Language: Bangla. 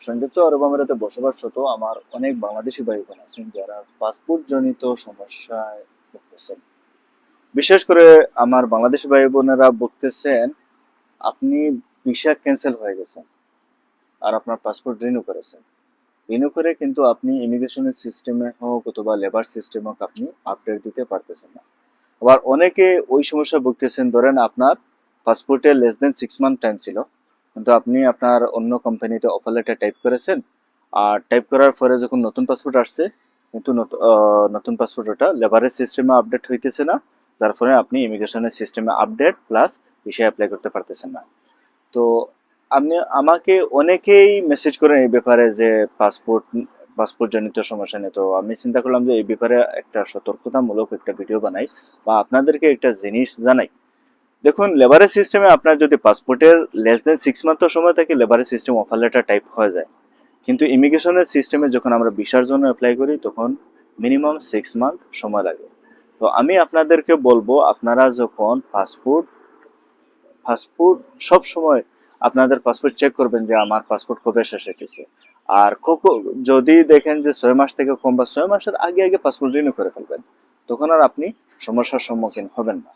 সংযুক্ত আরব আমিরাতে বসবাসরত আমার অনেক বাংলাদেশি ভাই বোন আছেন যারা পাসপোর্ট জনিত সমস্যায় ভুগতেছেন। বিশেষ করে আমার বাংলাদেশি ভাই বোনেরা ভুগতেছেন, আপনি ভিসা ক্যান্সেল হয়ে গেছেন আর আপনার পাসপোর্ট রিনিউ করেছেন। রিনিউ করে কিন্তু আপনি ইমিগ্রেশনের সিস্টেমে হোক অথবা লেবার সিস্টেমে হোক আপনি আপডেট দিতে পারতেছেন না। আবার অনেকে ওই সমস্যা ভুগতেছেন, ধরেন আপনার পাসপোর্টে লেস দেন 6 মান্থ টাইম ছিল, কিন্তু আপনি আপনার অন্য কোম্পানিতে অফার লেটার টাইপ করেছেন, আর টাইপ করার পরে যখন নতুন পাসপোর্ট আসছে, কিন্তু নতুন পাসপোর্ট ওটা লেবারের সিস্টেমে আপডেট হইতেছে না, যার ফলে আপনি ইমিগ্রেশনের সিস্টেমে আপডেট প্লাস ভিসা অ্যাপ্লাই করতে পারতেছেন না। তো আপনি আমাকে অনেকেই মেসেজ করেন এই ব্যাপারে যে পাসপোর্ট পাসপোর্ট জনিত সমস্যা নিয়ে। তো আমি চিন্তা করলাম যে এই ব্যাপারে একটা সতর্কতামূলক একটা ভিডিও বানাই বা আপনাদেরকে একটা জিনিস জানাই। দেখুন, লেবারের সিস্টেমে আপনার যদি পাসপোর্টের লেস দেন 6 মান্থ সময় থাকে, লেবারের সিস্টেম অফার লেটার টাইপ হয়ে যায়। কিন্তু ইমিগ্রেশনের সিস্টেমে যখন আমরা ভিসার জন্য অ্যাপ্লাই করি তখন মিনিমাম 6 মান্থ সময় লাগে। তো আমি আপনাদেরকে বলবো, আপনারা যখন পাসপোর্ট পাসপোর্ট সব সময় আপনাদের পাসপোর্ট চেক করবেন যে আমার পাসপোর্ট কবে শেষ হয়েছে। আর যদি দেখেন যে 6 মাস থেকে কম বা 6 মাসের আগে আগে পাসপোর্ট রিনিউ করে ফেলবেন, তখন আর আপনি সমস্যার সম্মুখীন হবেন না।